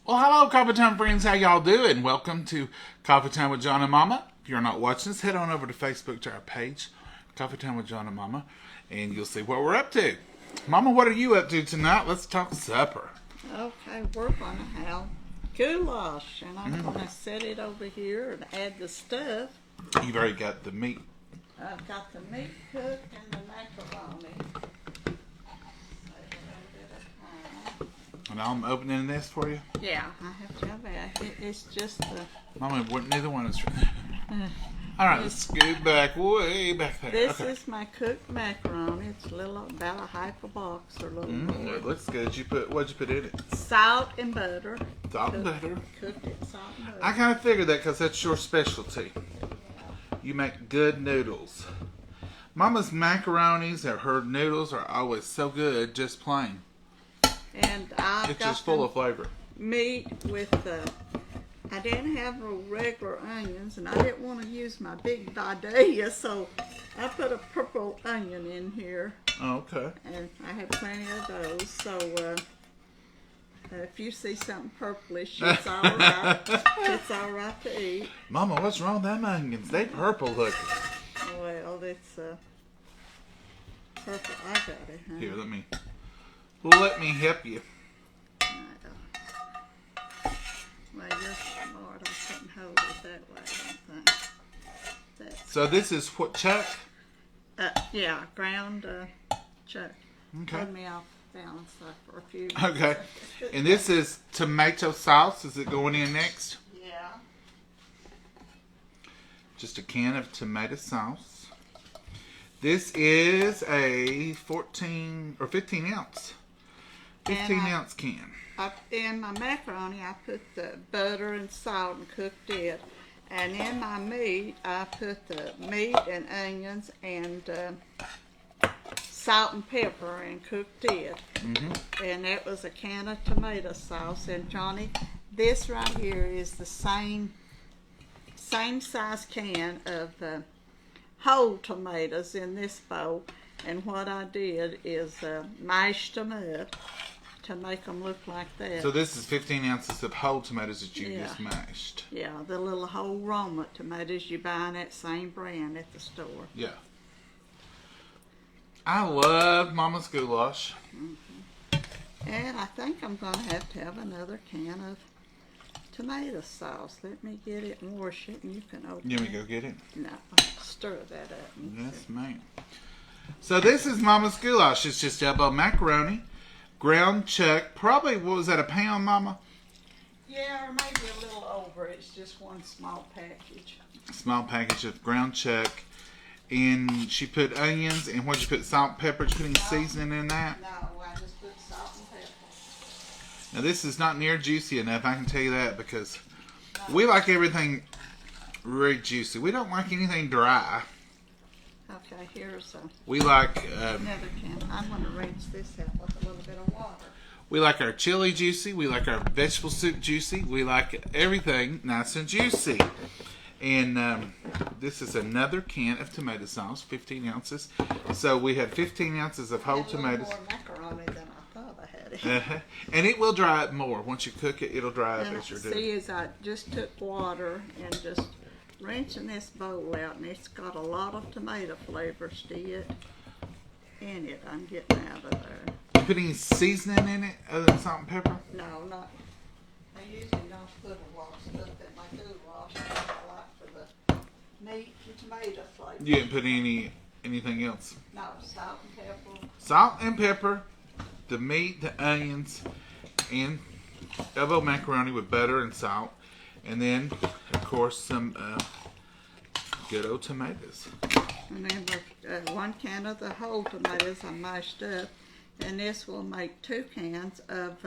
Well, hello, Coffee Time friends. How y'all doing? Welcome to Coffee Time with John and Momma. If you're not watching us, head on over to Facebook to our page, Coffee Time with John and Momma, and you'll see what we're up to. Mama, what are you up to tonight? Let's talk supper. Okay, we're going to have goulash, and I'm going to set it over here and add the stuff. You've already got the meat. I've got the meat cooked and the macaroni. And I'm opening this for you. Yeah, I have to have that. It's just the... Mama, neither one is... All right, let's scoot back, way back there. This is my cooked macaroni. It's a little, about a half a box or a little more. It looks good. What'd you put in it? Salt and butter. Salt and butter. Cooked it, salt and butter. I kind of figured that because that's your specialty. You make good noodles. Mama's macaronis or her noodles are always so good, just plain. And I've it's got just full of flavor. Meat with I didn't have regular onions, and I didn't want to use my big Vidalia, so I put a purple onion in here. Oh, okay. And I have plenty of those, so if you see something purplish, it's all right. It's all right to eat. Mama, what's wrong with them onions? They purple looking. Well, it's purple. I got it. Huh? Here, let me help you. Well, you're smart. I couldn't hold it that way, I don't think. So this is what, chuck? Yeah, ground chuck. Okay. Put me off balance for a few minutes. Okay. And this is tomato sauce. Is it going in next? Yeah. Just a can of tomato sauce. This is a 14 or 15 ounce. 15 ounce can. In my macaroni, I put the butter and salt and cooked it. And in my meat, I put the meat and onions and salt and pepper and cooked it. And that was a can of tomato sauce. And Johnny, this right here is the same size can of whole tomatoes in this bowl. And what I did is mashed them up to make them look like that. So this is 15 ounces of whole tomatoes that you just mashed. Yeah, the little whole Roma tomatoes you buy in that same brand at the store. Yeah. I love Mama's goulash. And I think I'm going to have another can of tomato sauce. Let me get it and wash it, and you can open it. You want me to go get it? No, stir that up. Yes, ma'am. So this is Mama's goulash. It's just elbow macaroni, ground chuck. Probably, what was that, a pound, Mama? Yeah, or maybe a little over. It's just one small package. Small package of ground chuck. And she put onions, and what did you put, salt, pepper? Did you put any seasoning in that? No, I just put salt and pepper. Now this is not near juicy enough, I can tell you that, because we like everything really juicy. We don't like anything dry. Okay, here's we like another can. I'm going to rinse this out with a little bit of water. We like our chili juicy. We like our vegetable soup juicy. We like everything nice and juicy. And this is another can of tomato sauce, 15 ounces. So we had 15 ounces of whole tomatoes. More macaroni than I thought I had. And it will dry up more. Once you cook it, it'll dry up And as you're doing. See, as I just took water and just rinsing this bowl out, and it's got a lot of tomato flavors to it. In it, I'm getting out of there. You put any seasoning in it other than salt and pepper? No, not. I usually don't put a lot of stuff in my goulash. I like for the meat and tomato flavor. You didn't put anything else? No, salt and pepper. Salt and pepper, the meat, the onions, and elbow macaroni with butter and salt. And then, of course, some good old tomatoes. And then one can of the whole tomatoes I mashed up. And this will make 2 cans of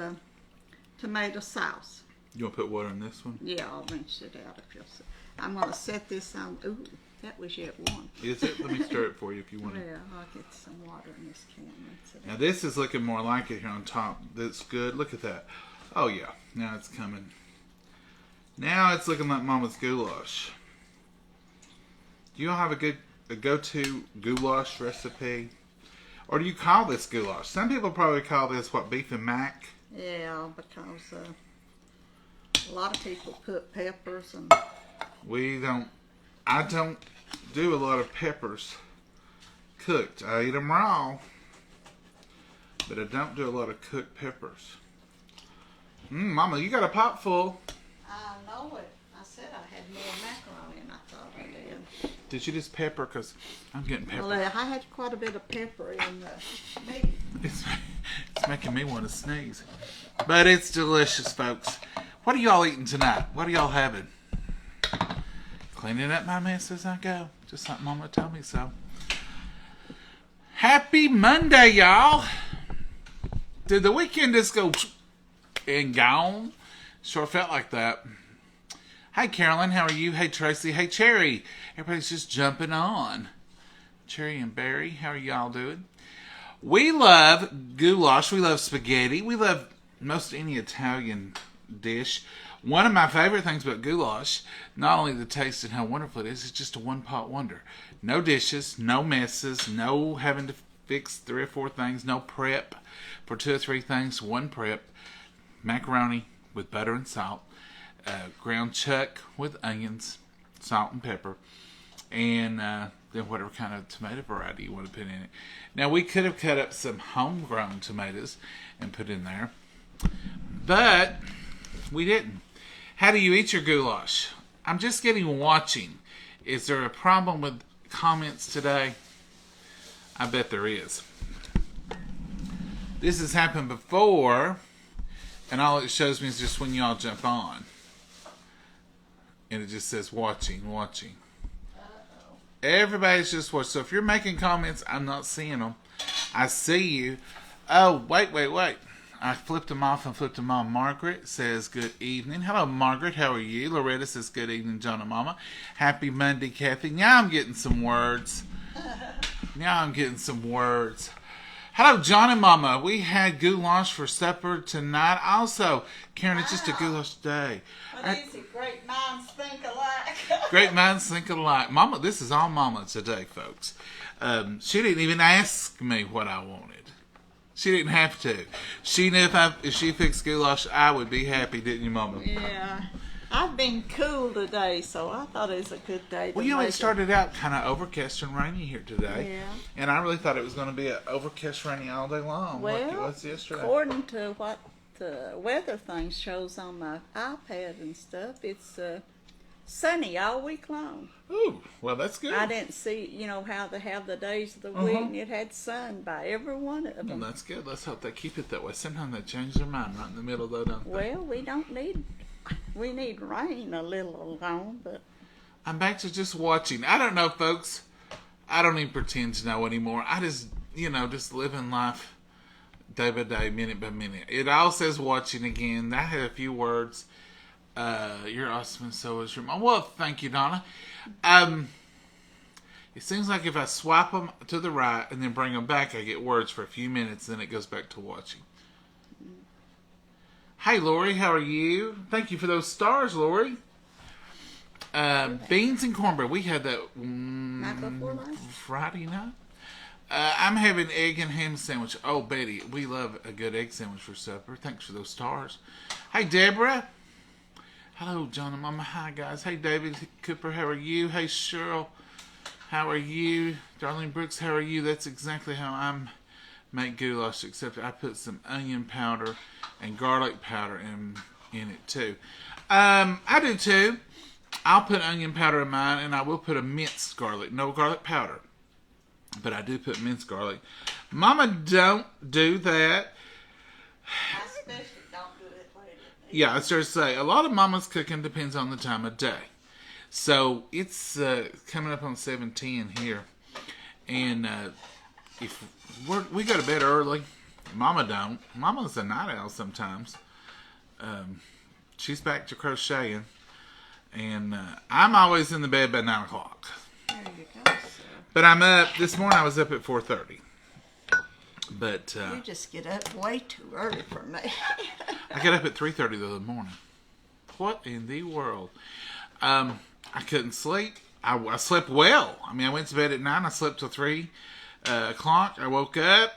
tomato sauce. You want to put water in this one? Yeah, I'll rinse it out if you'll see. I'm going to set this on. Ooh, that was yet one. Is it? Let me stir it for you if you want. Yeah, I'll get some water in this can. Rinse it Now out. this is looking more like it here on top. That's good. Look at that. Oh yeah. Now it's coming. Now it's looking like Mama's goulash. Do you all have a go-to goulash recipe? Or do you call this goulash? Some people probably call this, what, beef and mac? Yeah, because A lot of people put peppers and... I don't do a lot of peppers cooked. I eat them raw, but I don't do a lot of cooked peppers. Mama, you got a pot full. I know it. I said I had more macaroni and I thought I did. Did you just pepper? Because I'm getting pepper. Well, I had quite a bit of pepper in the meat. It's making me want to sneeze. But it's delicious, folks. What are y'all eating tonight? What are y'all having? Cleaning up my mess as I go. Just like Mama told me so. Happy Monday, y'all. Did the weekend just go and gone? Sure felt like that. Hi, Carolyn. How are you? Hey, Tracy. Hey, Cherry. Everybody's just jumping on. Cherry and Barry, how are y'all doing? We love goulash. We love spaghetti. We love most any Italian dish. One of my favorite things about goulash, not only the taste and how wonderful it is, it's just a one-pot wonder. No dishes, no messes, no having to fix 3 or 4 things, no prep for 2 or 3 things, one prep. Macaroni with butter and salt, ground chuck with onions, salt and pepper, and then whatever kind of tomato variety you want to put in it. Now, we could have cut up some homegrown tomatoes and put in there, but we didn't. How do you eat your goulash? I'm just getting watching. Is there a problem with comments today? I bet there is. This has happened before, and all it shows me is just when y'all jump on. And it just says watching, watching. Everybody's just watching. So if you're making comments, I'm not seeing them. I see you. Oh, wait. I flipped them off and flipped them on. Margaret says, good evening. Hello, Margaret. How are you? Loretta says, good evening, John and Momma. Happy Monday, Kathy. Now I'm getting some words. Hello, John and Momma. We had goulash for supper tonight. Also, Karen, it's just a goulash day. What is it? Great minds think alike. Great minds think alike. Mama, this is all Mama today, folks. She didn't even ask me what I wanted. She didn't have to. She knew if she fixed goulash, I would be happy, didn't you, Mama? Yeah. I've been cool today, so I thought it was a good day. Well, it started out kind of overcast and rainy here today. Yeah. And I really thought it was going to be overcast, rainy all day long, like it was yesterday. According to what the weather thing shows on my iPad and stuff, it's sunny all week long. Ooh, well, that's good. I didn't see, how they have the days of the week, and it had sun by every one of them. Well, that's good. Let's hope they keep it that way. Sometimes they change their mind right in the middle, though, don't they? Well, we need rain a little alone, but... I'm back to just watching. I don't know, folks. I don't even pretend to know anymore. I just, just living life day by day, minute by minute. It all says watching again. I had a few words. You're awesome and so is your mom. Well, thank you, Donna. It seems like if I swipe them to the right and then bring them back, I get words for a few minutes, then it goes back to watching. Hey, Lori, how are you? Thank you for those stars, Lori. Beans and cornbread. We had that Friday night. I'm having egg and ham sandwich. Oh, Betty, we love a good egg sandwich for supper. Thanks for those stars. Hey, Deborah. Hello, John and Momma. Hi, guys. Hey, David Cooper, how are you? Hey, Cheryl, how are you? Darlene Brooks, how are you? That's exactly how I make goulash, except I put some onion powder and garlic powder in it, too. I do, too. I'll put onion powder in mine, and I will put a minced garlic. No garlic powder, but I do put minced garlic. Mama don't do that. I especially don't do it later. Yeah, I started to say, a lot of Mama's cooking depends on the time of day. So, it's coming up on 7:10 here. And if we go to bed early, Mama don't. Mama's a night owl sometimes. She's back to crocheting. And I'm always in the bed by 9 o'clock. There you go, sir. But I'm up. This morning I was up at 4:30. But you just get up way too early for me. I got up at 3:30 the other morning. What in the world? I couldn't sleep. I slept well. I mean, I went to bed at 9. I slept till 3 o'clock. I woke up.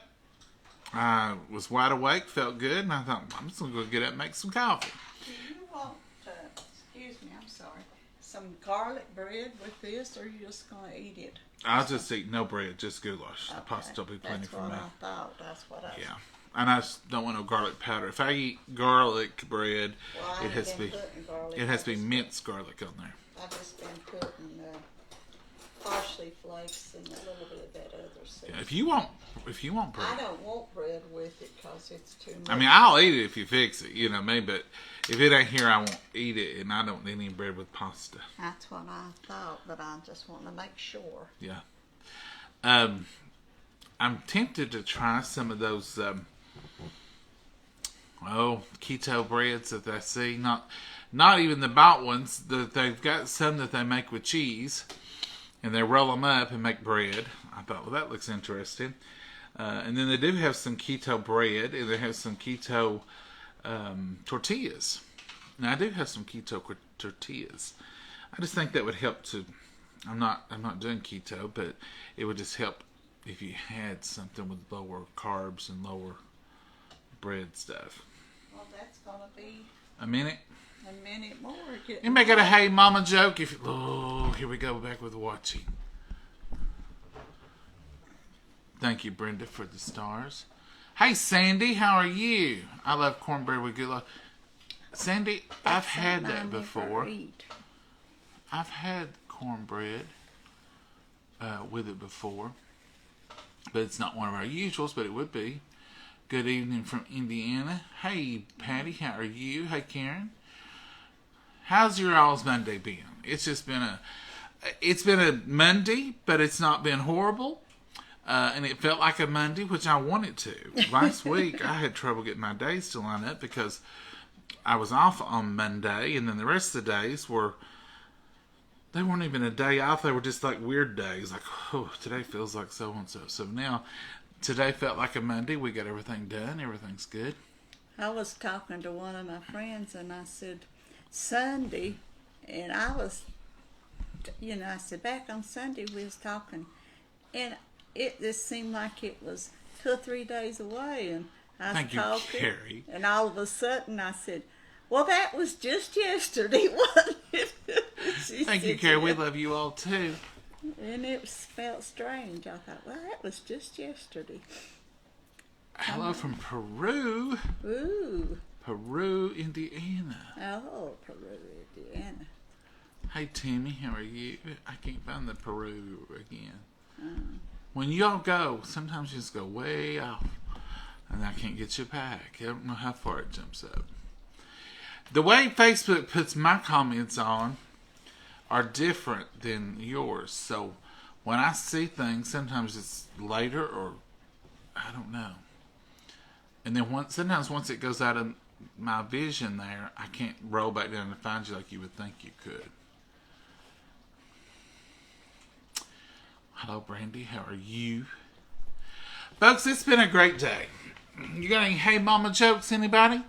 I was wide awake. Felt good. And I thought, I'm just going to go get up and make some coffee. Do you want sorry. Some garlic bread with this, or you just gonna eat it? I'll just eat no bread, just goulash. Okay. The pasta will be plenty for me. That's what I thought. That's what I. Yeah. And I just don't want no garlic powder. If I eat garlic bread, Well, it has to be minced garlic on there. I've just been putting parsley flakes and a little bit of that other stuff. Yeah, if you want bread. I don't want bread with it because it's too much. I mean, I'll eat it if you fix it, you know me. But if it ain't here, I won't eat it, and I don't need any bread with pasta. That's what I thought, but I just want to make sure. Yeah. I'm tempted to try some of those keto breads that I see. Not even the bought ones. They've got some that they make with cheese, and they roll them up and make bread. I thought, well, that looks interesting. And then they do have some keto bread, and they have some keto tortillas. Now, I do have some keto tortillas. I just think that would help to. I'm not doing keto, but it would just help if you had something with lower carbs and lower bread stuff. Well, that's gonna be a minute more. You may get a hey mama joke if. Oh, here we go back with watching. Thank you, Brenda, for the stars. Hey, Sandy, how are you? I love cornbread with goulash. Sandy, I've had that before. I've had cornbread with it before, but it's not one of our usuals, but it would be. Good evening from Indiana. Hey, Patty, how are you? Hey, Karen. How's your all's Monday been? It's been a Monday, but it's not been horrible. And it felt like a Monday, which I wanted to. Last week, I had trouble getting my days to line up because I was off on Monday, and then the rest of the days they weren't even a day off. They were just like weird days. Like, oh, today feels like so-and-so. So now, today felt like a Monday. We got everything done. Everything's good. I was talking to one of my friends, and I said, Sunday, and I said, back on Sunday we was talking, and it just seemed like it was 2 or 3 days away, and I was talking, Carrie. And all of a sudden I said, well, that was just yesterday, wasn't it? Thank you, Carrie. We love you all, too. And it felt strange. I thought, well, that was just yesterday. Hello from Peru. Ooh. Peru, Indiana. Oh, Peru, Indiana. Hey, Timmy, how are you? I can't find the Peru again. When y'all go, sometimes you just go way off, and I can't get you back. I don't know how far it jumps up. The way Facebook puts my comments on are different than yours. So when I see things, sometimes it's later or I don't know. And then sometimes once it goes out of my vision there, I can't roll back down and find you like you would think you could. Hello, Brandy. How are you? Folks, it's been a great day. You got any hey mama jokes, anybody?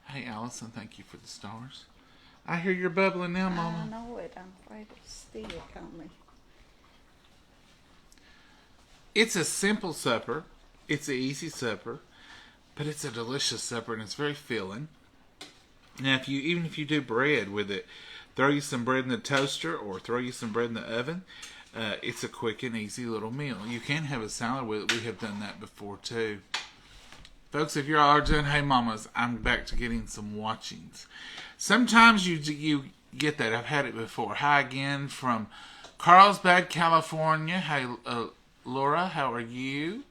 Hey, Allison, thank you for the stars. I hear you're bubbling now, Mama. I know it. I'm afraid it's still coming. It's a simple supper. It's an easy supper. But it's a delicious supper, and it's very filling. Now, even if you do bread with it, throw you some bread in the toaster or throw you some bread in the oven. It's a quick and easy little meal. You can have a salad with it. We have done that before, too. Folks, if you're all doing Hey Mamas, I'm back to getting some watchings. Sometimes you get that. I've had it before. Hi again from Carlsbad, California. Hey, Laura, how are you?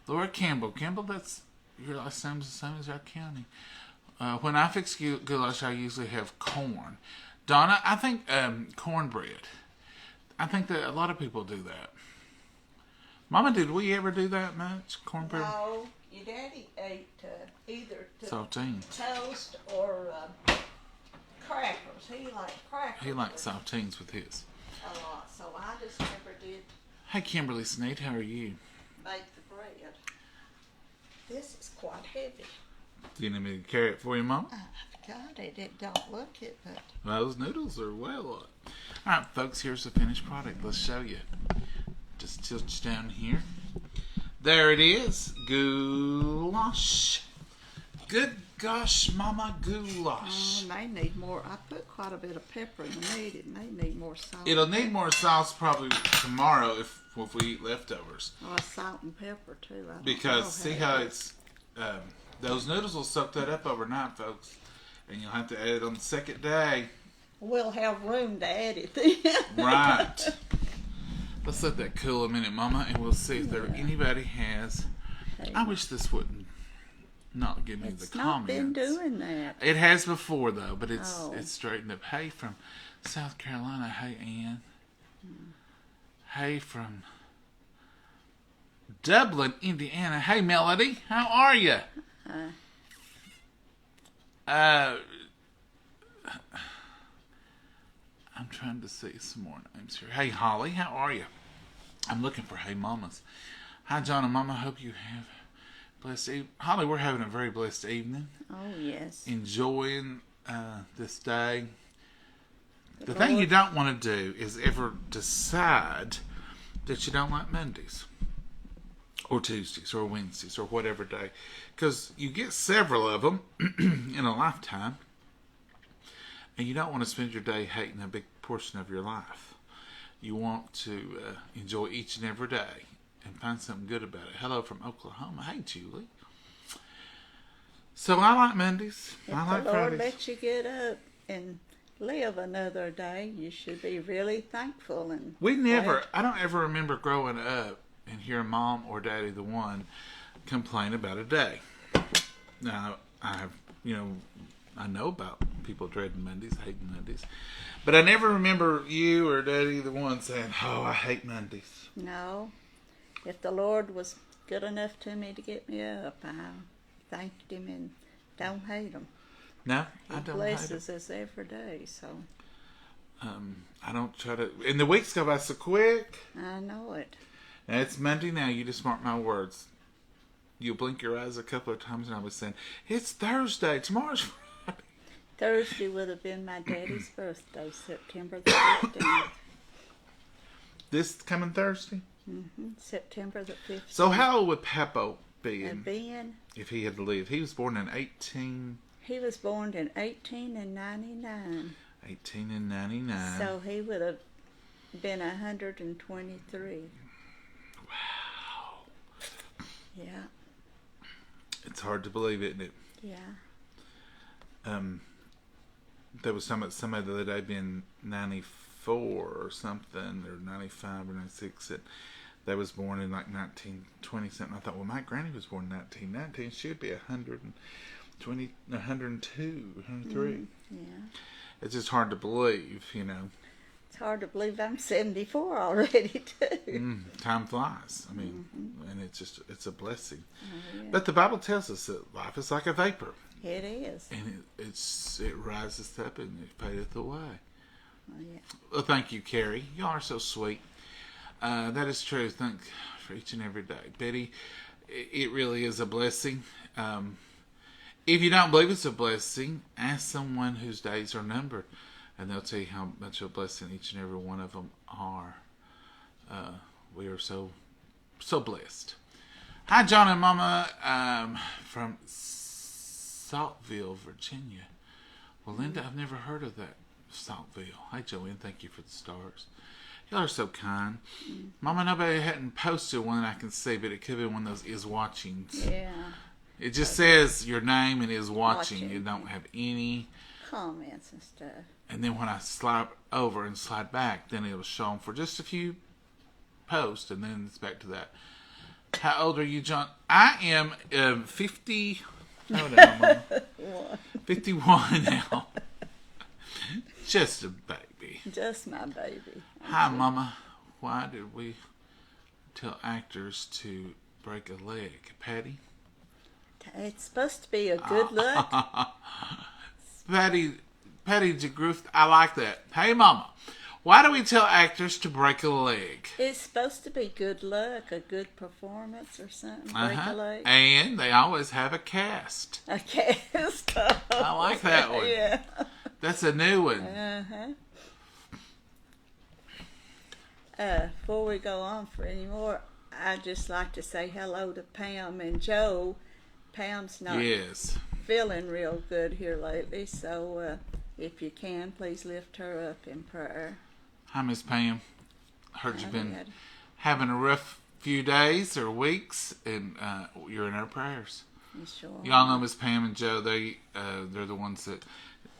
Laura Campbell. Campbell, that's your last name's the same as our county. When I fix goulash, I usually have corn. Donna, I think cornbread. I think that a lot of people do that. Mama, did we ever do that much? Cornbread? No, your daddy ate either saltines, toast or crackers. He liked crackers. He liked saltines with his. A lot, so I just never did. Hey, Kimberly Sneed, how are you? Make the bread. This is quite heavy. Do you need me to carry it for you, Mom? I've got it. It don't look it, but... Those noodles are well up. All right, folks, here's the finished product. Let's show you. Just tilt you down here. There it is. Goulash. good gosh, Mama goulash. They need more. I put quite a bit of pepper in the meat, and they need more salt. It'll need more sauce probably tomorrow if we eat leftovers. Oh, salt and pepper too. Because see how it's those noodles will soak that up overnight, folks, and you'll have to add it on the second day. We'll have room to add it then. Right. Let's let that cool a minute, Mama, and we'll see if there anybody has. Hey. I wish this wouldn't not give me the It's not comments. been doing that. It has before though, but it's Oh. it's straightened up. Hey from South Carolina. Hey Ann. Hey from Dublin, Indiana. Hey Melody, how are you? I'm trying to see some more names here. Hey Holly, how are you? I'm looking for Hey Mamas. Hi John and Mama. Hope you have blessed evening. Holly, we're having a very blessed evening. Oh yes. Enjoying this day. The thing you don't want to do is ever decide that you don't like Mondays or Tuesdays or Wednesdays or whatever day, because you get several of them in a lifetime, and you don't want to spend your day hating a big portion of your life. You want to enjoy each and every day and find something good about it. Hello from Oklahoma. Hey Julie. So I like Mondays. I like the Lord Fridays. lets you get up and live another day, you should be really thankful. And I don't ever remember growing up and hearing Mom or Daddy, the one, complain about a day. Now, I know about people dreading Mondays, hating Mondays, but I never remember you or Daddy, the one, saying, "Oh, I hate Mondays." No, if the Lord was good enough to me to get me up, I thanked Him and don't hate Him. No, He I don't blesses us every day, so I don't try to. And the weeks go by so quick. I know it. And it's Monday now. You just mark my words. You'll blink your eyes a couple of times, and I'll be saying, "It's Thursday. Tomorrow's Friday." Thursday would have been my daddy's birthday, September the 15th. This coming Thursday. September the 15th. So how old would Papo be And Ben, if he had lived? He was born in 18 he was born in 1899. and 99. So he would have been 123. Wow. Yeah, It's hard to believe, isn't it? yeah. There was somebody the other day being 94 or something, or 95 or 96, that was born in like 1920 something. I thought, well, my granny was born in 1919. She would be 102, 103. Yeah. It's just hard to believe, It's hard to believe I'm 74 already, too. Time flies. I mean, and it's a blessing. Oh, yeah. But the Bible tells us that life is like a vapor, It is. and it rises up and it fadeth away. Oh, yeah. Well, thank you, Carrie. You are so sweet. That is true. Thank for each and every day, Betty. It really is a blessing. If you don't believe it's a blessing, ask someone whose days are numbered, and they'll tell you how much of a blessing each and every one of them are. We are so blessed. Hi, John and Mama, from Saltville, Virginia. Well, Linda, I've never heard of that, Saltville. Hi, Joanne. Thank you for the stars. Y'all are so kind. Mama, nobody hadn't posted one that I can see, but it could be one of those is watchings. Yeah. It just says your name and is watching. You don't have any Comments and stuff. And then when I slide over and slide back, then it was shown for just a few posts, and then it's back to that. How old are you, John? I am 50. Oh, no, Mama. 51 now. Just a baby. Just my baby. Hi, Mama. Why did we tell actors to break a leg, Patty? It's supposed to be a good look. Patty DeGroof, I like that. Hey, Mama, why do we tell actors to break a leg? It's supposed to be good luck, a good performance or something. Break a leg. And they always have a cast. A cast. I like that one. Yeah. That's a new one. Before we go on for any more, I'd just like to say hello to Pam and Joe. Pam's not feeling real good here lately, so if you can, please lift her up in prayer. Hi, Miss Pam. Heard you've been Had- having a rough few days or weeks, and you're in our prayers. You sure? Y'all know Miss Pam and Joe. They're the ones that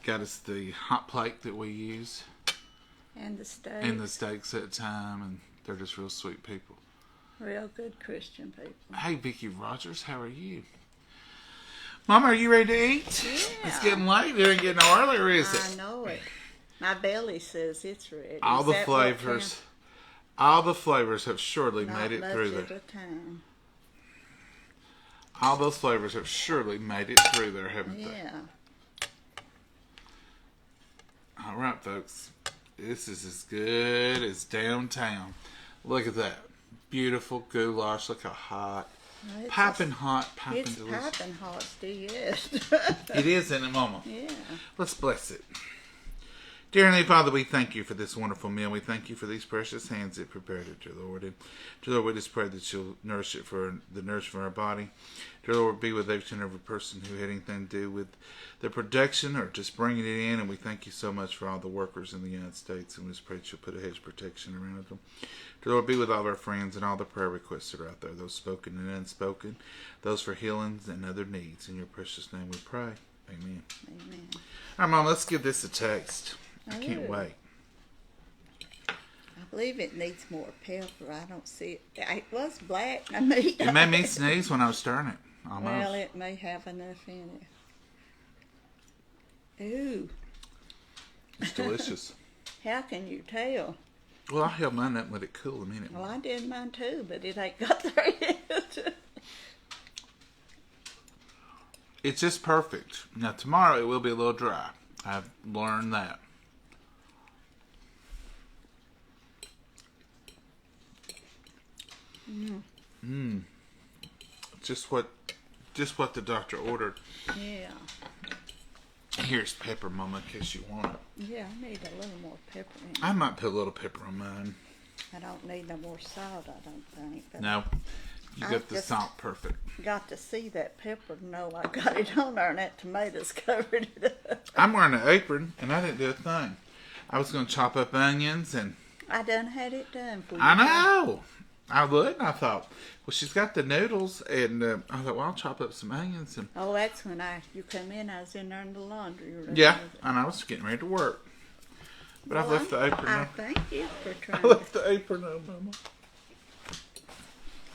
got us the hot plate that we use And the steak. and the steaks at the time, and they're just real sweet people. Real good Christian people. Hey, Vicki Rogers, how are you? Mama, are you ready to eat? Yeah. It's getting late. It ain't getting no earlier, is I it? know it. My belly says it's ready. All Is the that what flavors, all the flavors have surely Not made it much through at there. a time. All those flavors have surely made it through there, haven't they? Yeah. All right, folks. This is as good as downtown. Look at that. Beautiful goulash. Look how hot. Well, it's Piping hot, piping It's delicious. piping hot, yes. It is, isn't it, Mama? Yeah. Let's bless it. Dear Heavenly Father, we thank you for this wonderful meal. We thank you for these precious hands that prepared it, dear Lord. And dear Lord, we just pray that you'll nourish it for the nourishment of our body. Dear Lord, be with each and every person who had anything to do with the production or just bringing it in. And we thank you so much for all the workers in the United States. And we just pray that you'll put a hedge of protection around them. Dear Lord, be with all of our friends and all the prayer requests that are out there, those spoken and unspoken, those for healings and other needs. In your precious name we pray. Amen. Amen. All right, Mom, let's give this a taste. I can't Oh. wait. I believe it needs more pepper. I don't see it. It was black. I mean, It made me sneeze when I was stirring it. Almost. well, it may have enough in it. Ooh. It's delicious. How can you tell? Well, I held mine up and let it cool a minute. Well, I did mine too, but it ain't got there yet. It's just perfect. Now, tomorrow it will be a little dry. I've learned that. Just what the doctor ordered. Yeah. Here's pepper, Mama, in case you want it. Yeah, I need a little more pepper in it. I might put a little pepper on mine. I don't need no more salt, I don't think. But No, you I got the just- salt perfect. got to see that pepper to know I got it on there, and that tomatoes covered it up. I'm wearing an apron, and I didn't do a thing. I was going to chop up onions, and I done had it done for you. I know. I would, and I thought, well, she's got the noodles, and I thought, well, I'll chop up some onions. And Oh, that's when you come in. I was in there in the laundry room. yeah, and I was getting ready to work. But I've left the apron I on. thank you for I trying to. left the apron on, Mama.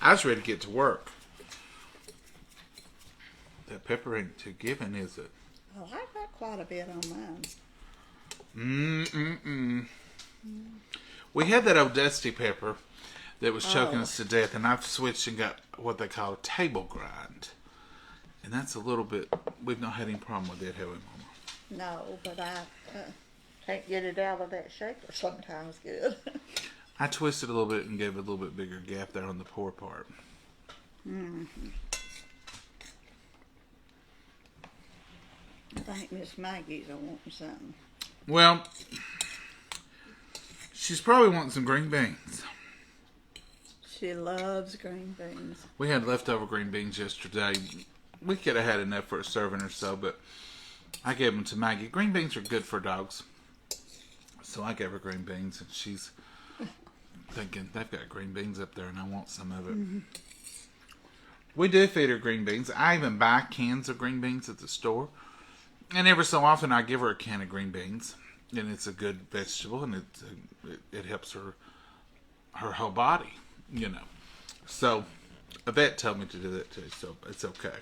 I was ready to get to work. That pepper ain't too giving, is it? Oh, I got quite a bit on mine. We had that old dusty pepper that was choking Oh. us to death, and I've switched and got what they call a table grind. And that's a little bit, we've not had any problem with it, have we, Mama? No, but I can't get it out of that shaker sometimes good. I twisted a little bit and gave it a little bit bigger gap there on the pour part. I think Miss Maggie's wanting something. Well, she's probably wanting some green beans. She loves green beans. We had leftover green beans yesterday. We could have had enough for a serving or so, but I gave them to Maggie. Green beans are good for dogs. So I gave her green beans, and she's thinking, they've got green beans up there, and I want some of it. Mm-hmm. We do feed her green beans. I even buy cans of green beans at the store. And every so often I give her a can of green beans. And it's a good vegetable, and it helps her whole body, you know. So a vet told me to do that too, so it's okay.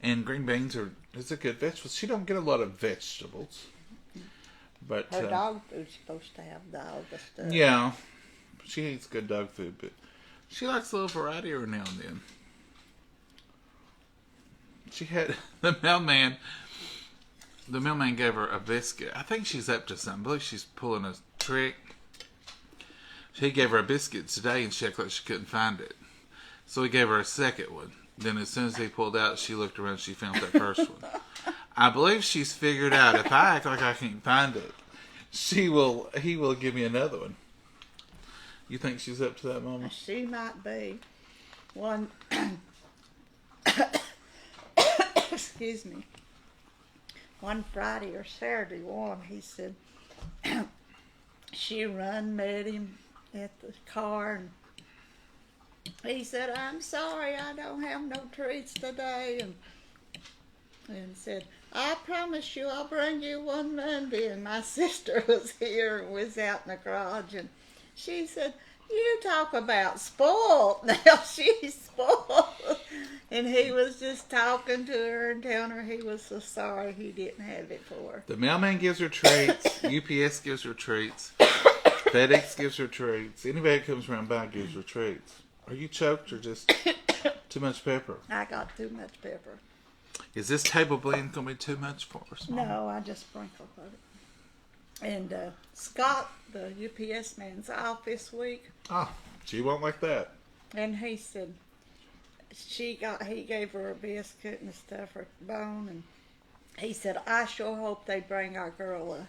And green beans is a good vegetable. She don't get a lot of vegetables. But Her dog food's supposed to have all the stuff. yeah, she eats good dog food, but she likes a little variety every now and then. She had the mailman gave her a biscuit. I think she's up to something. I believe she's pulling a trick. He gave her a biscuit today, and she acted like she couldn't find it. So he gave her a second one. Then as soon as he pulled out, she looked around, she found that first one. I believe she's figured out if I act like I can't find it, he will give me another one. You think she's up to that, Mama? She might be. One, excuse me, one Friday or Saturday one, he said, she met him at the car, and he said, I'm sorry, I don't have no treats today, and said, I promise you I'll bring you one Monday. And my sister was here and was out in the garage, and she said, you talk about spoiled. Now she's spoiled. And he was just talking to her and telling her he was so sorry he didn't have it for her. The mailman gives her treats. UPS gives her treats. FedEx gives her treats. Anybody that comes around by gives her treats. Are you choked or just too much pepper? I got too much pepper. Is this table blend going to be too much for us, Mom? No, I just sprinkled it. And Scott, the UPS man's off this week. Oh, she won't like that. And he said he gave her a biscuit and stuff, her bone, and he said, I sure hope they bring our girl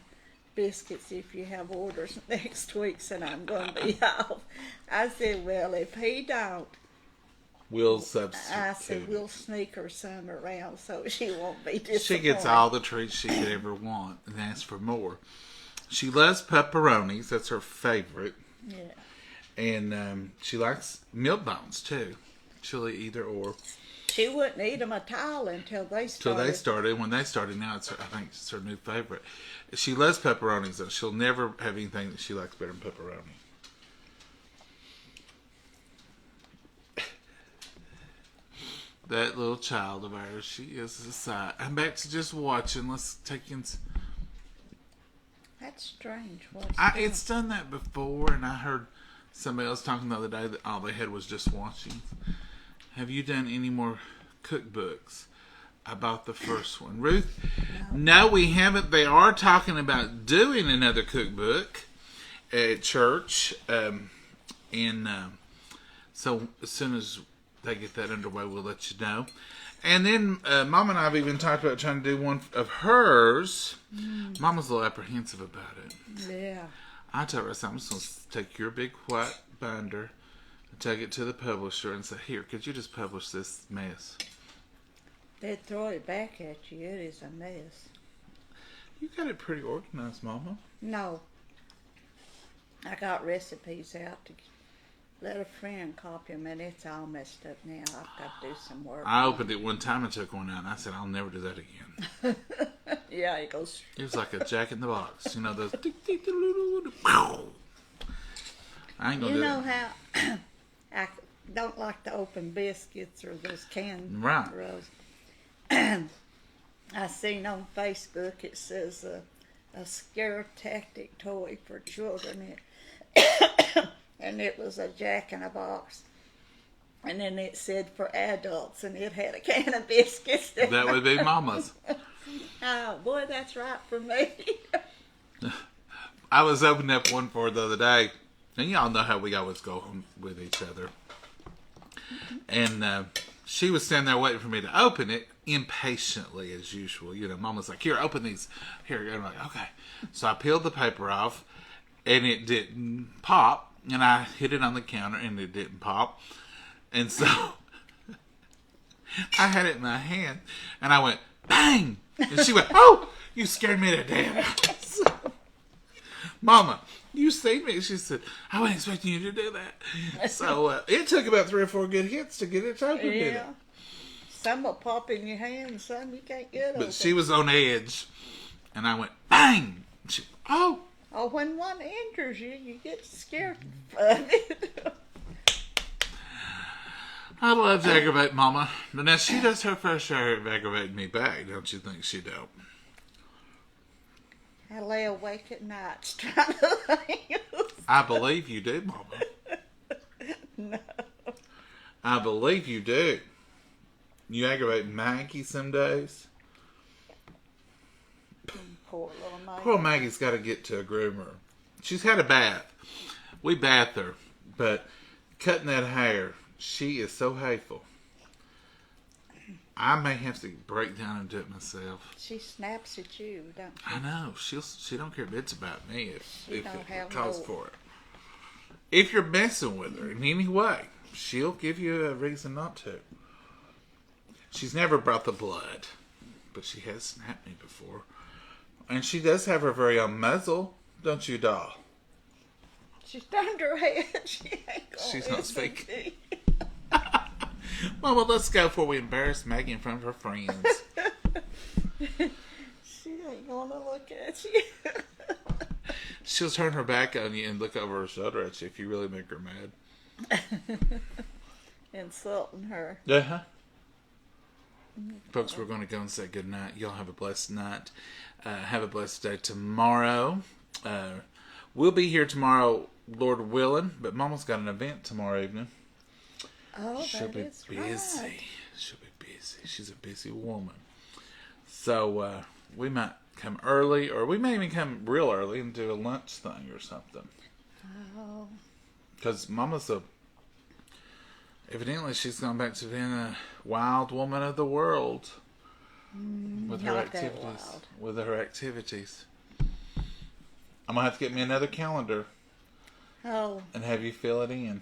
biscuits if you have orders next week, and I'm going to be off. I said, well, if he don't, We'll substitute. I said, we'll sneak her some around so she won't be disappointed. She gets all the treats she could ever want and asks for more. She loves pepperonis. That's her favorite. Yeah. And she likes milk bones, too. She'll eat either or. She wouldn't eat them at all until they started. When they started, now I think it's her new favorite. She loves pepperonis, though. She'll never have anything that she likes better than pepperoni. That little child of ours, she is a sight. I'm back to just watching. Let's take in. That's strange. It's done that before, and I heard somebody else talking the other day that all they had was just watching. Have you done any more cookbooks? I bought the first one. Ruth? No, we haven't. They are talking about doing another cookbook at church. So as soon as they get that underway, we'll let you know. And then Mom and I have even talked about trying to do one of hers. Mama's a little apprehensive about it. Yeah. I told her, I'm just going to take your big white binder and take it to the publisher and say, here, could you just publish this mess? They'd throw it back at you. It is a mess. You got it pretty organized, Mama. No. I got recipes out to let a friend copy them, and it's all messed up now. I've got to do some work. I opened it one time and took one out, and I said, I'll never do that again. Yeah, it goes. It was like a Jack in the Box. You know, those. I ain't gonna do You know that. how I don't like to open biscuits or those canned Right. rolls. I seen on Facebook it says a scare tactic toy for children. And it was a Jack in a Box. And then it said for adults, and it had a can of biscuits. That would be Mama's. Oh, boy, that's right for me. I was opening up one for her the other day, and y'all know how we always go home with each other. And she was standing there waiting for me to open it, impatiently as usual. You know, Mama's like, here, open these. Here, and I'm like, okay. So I peeled the paper off, and it didn't pop. And I hit it on the counter, and it didn't pop. And so I had it in my hand, and I went, bang! And she went, oh, you scared me to death. Mama, you saved me. She said, I wasn't expecting you to do that. So it took about 3 or 4 good hits to get it open. Yeah. Some will pop in your hand, some you can't get open. But she was on edge, and I went, bang! And she, oh! Oh, when one enters you, you get scared of it. I love to aggravate Mama. But now she does her fair share of aggravating me back, don't you think she don't? I lay awake at nights trying to think. I believe you do, Mama. No. I believe you do. You aggravate Maggie some days. Poor little Maggie. Poor Maggie's got to get to a groomer. She's had a bath. We bath her. But cutting that hair, she is so hateful. I may have to break down and do it myself. She snaps at you, don't she? I know. She don't care bits about me if it have calls no- for it. If you're messing with her in any way, she'll give you a reason not to. She's never brought the blood. but she has snapped me before. And she does have her very own muzzle, don't you, doll? She's turned her head. She ain't going. She's not speaking. Well, let's go before we embarrass Maggie in front of her friends. She ain't gonna look at you. She'll turn her back on you and look over her shoulder at you if you really make her mad. Insulting her. Uh-huh. Folks, we're going to go and say good night. Y'all have a blessed night. Have a blessed day tomorrow. We'll be here tomorrow, Lord willing, but Mama's got an event tomorrow evening. Oh, She'll be busy. Right. She'll be busy. She's a busy woman. So we might come early, or we may even come real early and do a lunch thing or something. Oh. Because Mama's evidently she's gone back to being a wild woman of the world with her activities. With her activities. I'm gonna have to get me another calendar. Oh. And have you fill it in.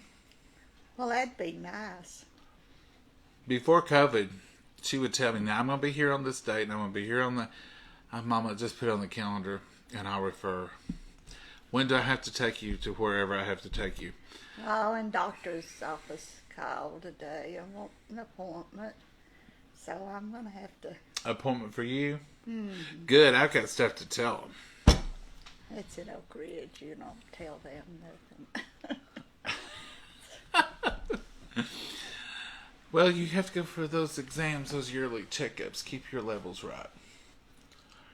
Well, that'd be nice. Before COVID, she would tell me, "Now I'm gonna be here on this date, and I'm gonna be here on the." Mama, just put it on the calendar, and I'll refer. When do I have to take you to wherever I have to take you? Oh, and doctor's office called today. I want an appointment, so I'm gonna have to. Appointment for you? Mm-hmm. Good. I've got stuff to tell them. It's in Oak Ridge. You don't tell them nothing. Well, you have to go for those exams, those yearly checkups. Keep your levels right.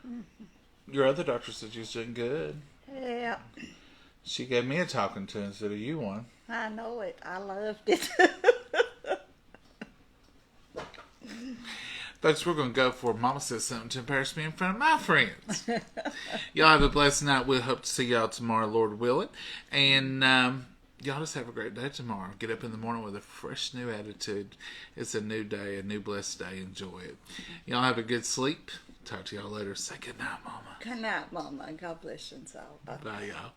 Mm-hmm. Your other doctor said you was doing good. Yeah. She gave me a talking to instead of you one. I know it. I loved it. Folks, we're going to go for Mama says something to embarrass me in front of my friends. Y'all have a blessed night. We'll hope to see y'all tomorrow, Lord willing. And y'all just have a great day tomorrow. Get up in the morning with a fresh new attitude. It's a new day, a new blessed day. Enjoy it. Y'all have a good sleep. Talk to y'all later. Say good night, Mama. Good night, Mama. God bless you all. Bye. Bye, y'all.